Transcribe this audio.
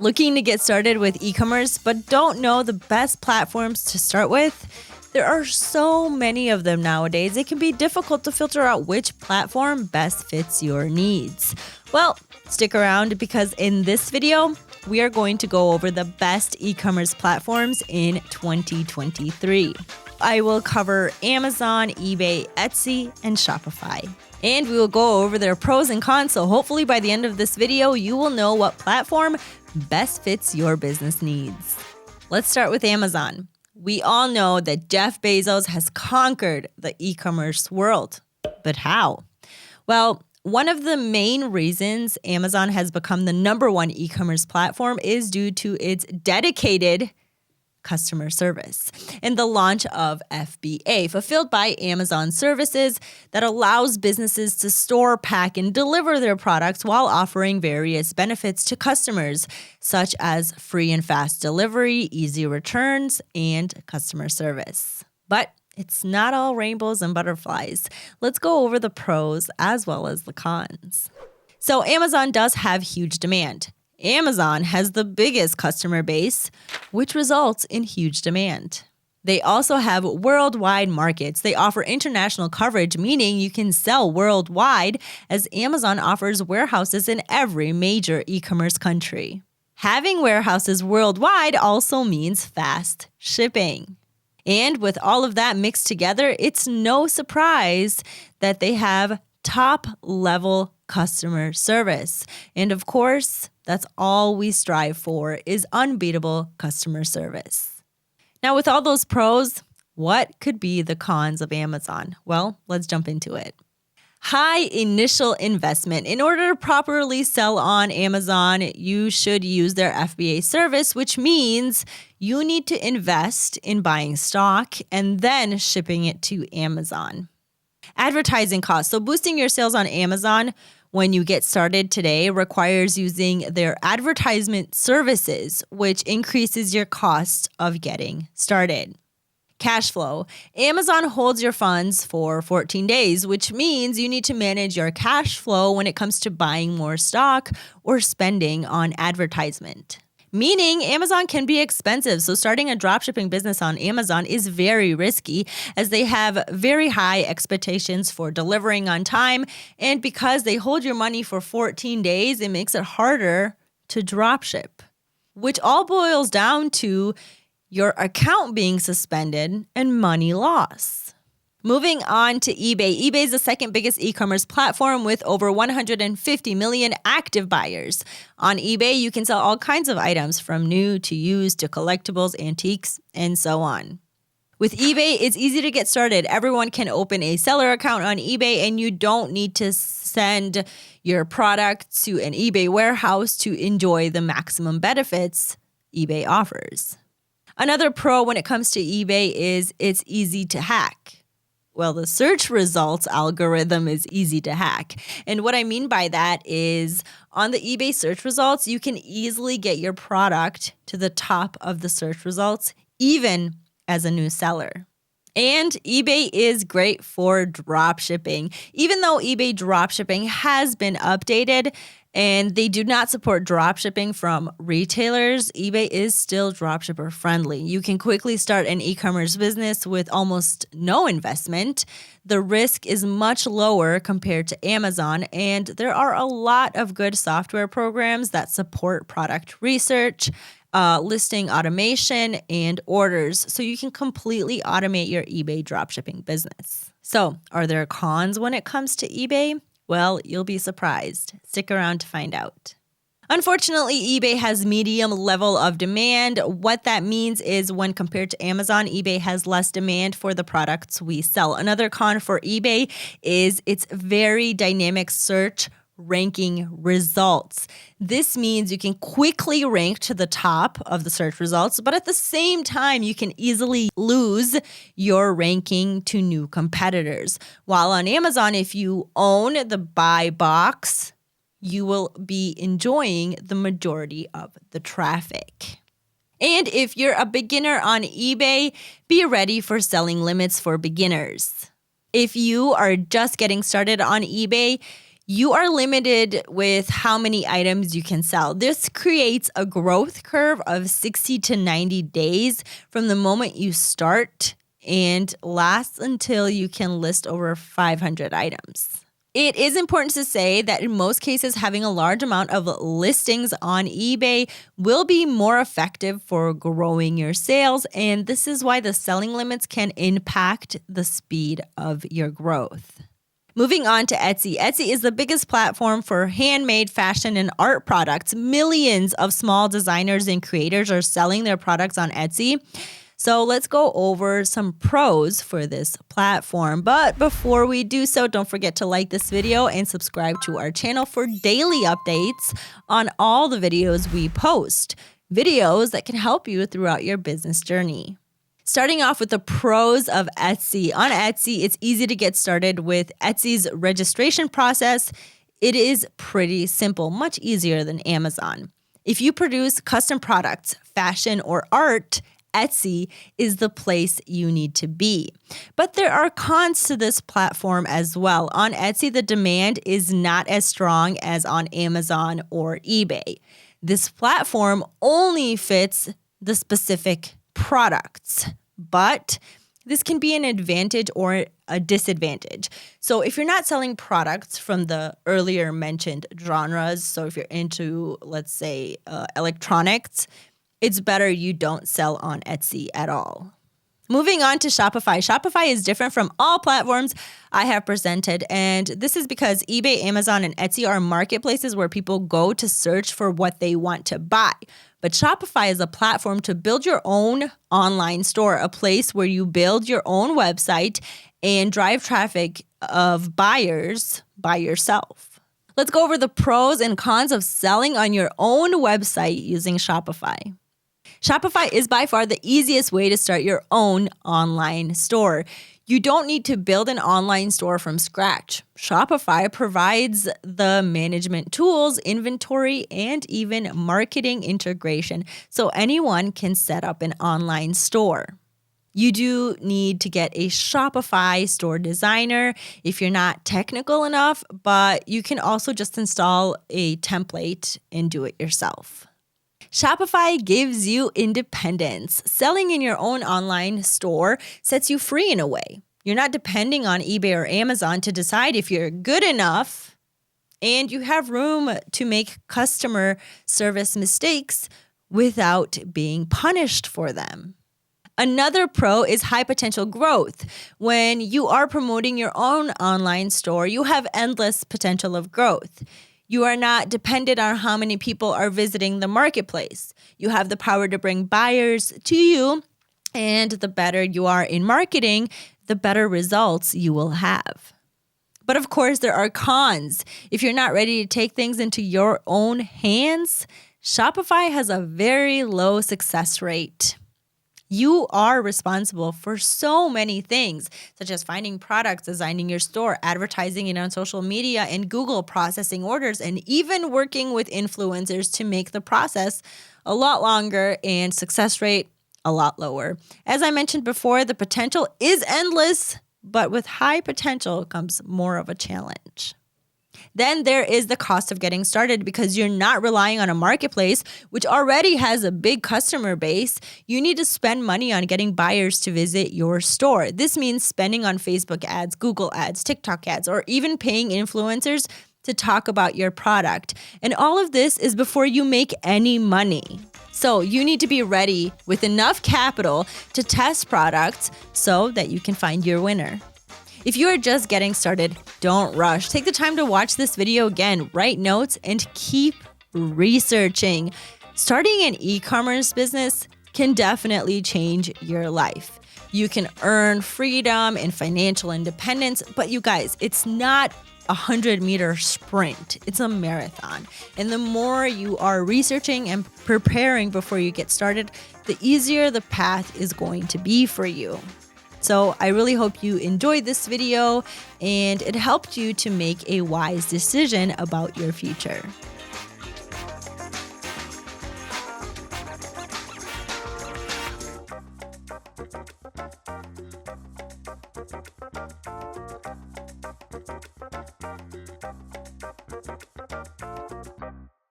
Looking to get started with e-commerce but don't know the best platforms to start with? There are so many of them nowadays, it can be difficult to filter out which platform best fits your needs. Well, stick around because in this video, we are going to go over the best e-commerce platforms in 2023. I will cover Amazon, eBay, Etsy, and Shopify. And we will go over their pros and cons, so hopefully by the end of this video, you will know what platform best fits your business needs. Let's start with Amazon. We all know that Jeff Bezos has conquered the e-commerce world. But how? Well, one of the main reasons Amazon has become the #1 e-commerce platform is due to its dedicated customer service and the launch of FBA, Fulfilled by Amazon Services, that allows businesses to store, pack, and deliver their products while offering various benefits to customers, such as free and fast delivery, easy returns, and customer service. But it's not all rainbows and butterflies. Let's go over the pros as well as the cons. So Amazon does have huge demand. Amazon has the biggest customer base, which results in huge demand. They also have worldwide markets. They offer international coverage, meaning you can sell worldwide, as Amazon offers warehouses in every major e-commerce country. Having warehouses worldwide also means fast shipping. And with all of that mixed together, it's no surprise that they have top-level customer service. And of course, that's all we strive for, is unbeatable customer service. Now, with all those pros, what could be the cons of Amazon? Well, let's jump into it. High initial investment. In order to properly sell on Amazon, you should use their FBA service, which means you need to invest in buying stock and then shipping it to Amazon. Advertising costs. So boosting your sales on Amazon when you get started today requires using their advertisement services, which increases your cost of getting started. Cash flow. Amazon holds your funds for 14 days, which means you need to manage your cash flow when it comes to buying more stock or spending on advertisement. Meaning Amazon can be expensive, so starting a dropshipping business on Amazon is very risky, as they have very high expectations for delivering on time, and because they hold your money for 14 days, it makes it harder to dropship, which all boils down to your account being suspended and money loss. Moving on to eBay. eBay is the second biggest e-commerce platform with over 150 million active buyers. On eBay, you can sell all kinds of items from new to used to collectibles, antiques, and so on. With eBay, it's easy to get started. Everyone can open a seller account on eBay, and you don't need to send your product to an eBay warehouse to enjoy the maximum benefits eBay offers. Another pro when it comes to eBay is it's easy to hack. Well, the search results algorithm is easy to hack. And what I mean by that is on the eBay search results, you can easily get your product to the top of the search results, even as a new seller. And eBay is great for dropshipping. Even though eBay dropshipping has been updated and they do not support dropshipping from retailers, eBay is still dropshipper friendly. You can quickly start an e-commerce business with almost no investment. The risk is much lower compared to Amazon, and there are a lot of good software programs that support product research, listing automation, and orders, so you can completely automate your eBay dropshipping business. So, are there cons when it comes to eBay? Well, you'll be surprised. Stick around to find out. Unfortunately, eBay has medium level of demand. What that means is when compared to Amazon, eBay has less demand for the products we sell. Another con for eBay is its very dynamic search ranking results. This means you can quickly rank to the top of the search results, but at the same time, you can easily lose your ranking to new competitors. While on Amazon, if you own the buy box, you will be enjoying the majority of the traffic. And if you're a beginner on eBay, be ready for selling limits for beginners. If you are just getting started on eBay, you are limited with how many items you can sell. This creates a growth curve of 60 to 90 days from the moment you start and lasts until you can list over 500 items. It is important to say that in most cases, having a large amount of listings on eBay will be more effective for growing your sales, and this is why the selling limits can impact the speed of your growth. Moving on to Etsy. Etsy is the biggest platform for handmade fashion and art products. Millions of small designers and creators are selling their products on Etsy. So let's go over some pros for this platform. But before we do so, don't forget to like this video and subscribe to our channel for daily updates on all the videos we post. Videos that can help you throughout your business journey. Starting off with the pros of Etsy. On Etsy, it's easy to get started with Etsy's registration process. It is pretty simple, much easier than Amazon. If you produce custom products, fashion, or art, Etsy is the place you need to be. But there are cons to this platform as well. On Etsy, the demand is not as strong as on Amazon or eBay. This platform only fits the specific products, but this can be an advantage or a disadvantage. So if you're not selling products from the earlier mentioned genres, so if you're into, let's say, electronics, it's better you don't sell on Etsy at all. Moving on to Shopify. Shopify is different from all platforms I have presented, and this is because eBay, Amazon, and Etsy are marketplaces where people go to search for what they want to buy. But Shopify is a platform to build your own online store, a place where you build your own website and drive traffic of buyers by yourself. Let's go over the pros and cons of selling on your own website using Shopify. Shopify is by far the easiest way to start your own online store. You don't need to build an online store from scratch. Shopify provides the management tools, inventory, and even marketing integration, so anyone can set up an online store. You do need to get a Shopify store designer if you're not technical enough, but you can also just install a template and do it yourself. Shopify gives you independence. Selling in your own online store sets you free in a way. You're not depending on eBay or Amazon to decide if you're good enough, and you have room to make customer service mistakes without being punished for them. Another pro is high potential growth. When you are promoting your own online store, you have endless potential of growth. You are not dependent on how many people are visiting the marketplace. You have the power to bring buyers to you, and the better you are in marketing, the better results you will have. But of course, there are cons. If you're not ready to take things into your own hands, Shopify has a very low success rate. You are responsible for so many things, such as finding products, designing your store, advertising it on social media and Google, processing orders, and even working with influencers to make the process a lot longer and success rate a lot lower. As I mentioned before, the potential is endless, but with high potential comes more of a challenge. Then there is the cost of getting started because you're not relying on a marketplace, which already has a big customer base. You need to spend money on getting buyers to visit your store. This means spending on Facebook ads, Google ads, TikTok ads, or even paying influencers to talk about your product. And all of this is before you make any money. So you need to be ready with enough capital to test products so that you can find your winner. If you are just getting started, don't rush. Take the time to watch this video again, write notes, and keep researching. Starting an e-commerce business can definitely change your life. You can earn freedom and financial independence, but you guys, it's not a 100-meter sprint. It's a marathon. And the more you are researching and preparing before you get started, the easier the path is going to be for you. So I really hope you enjoyed this video and it helped you to make a wise decision about your future.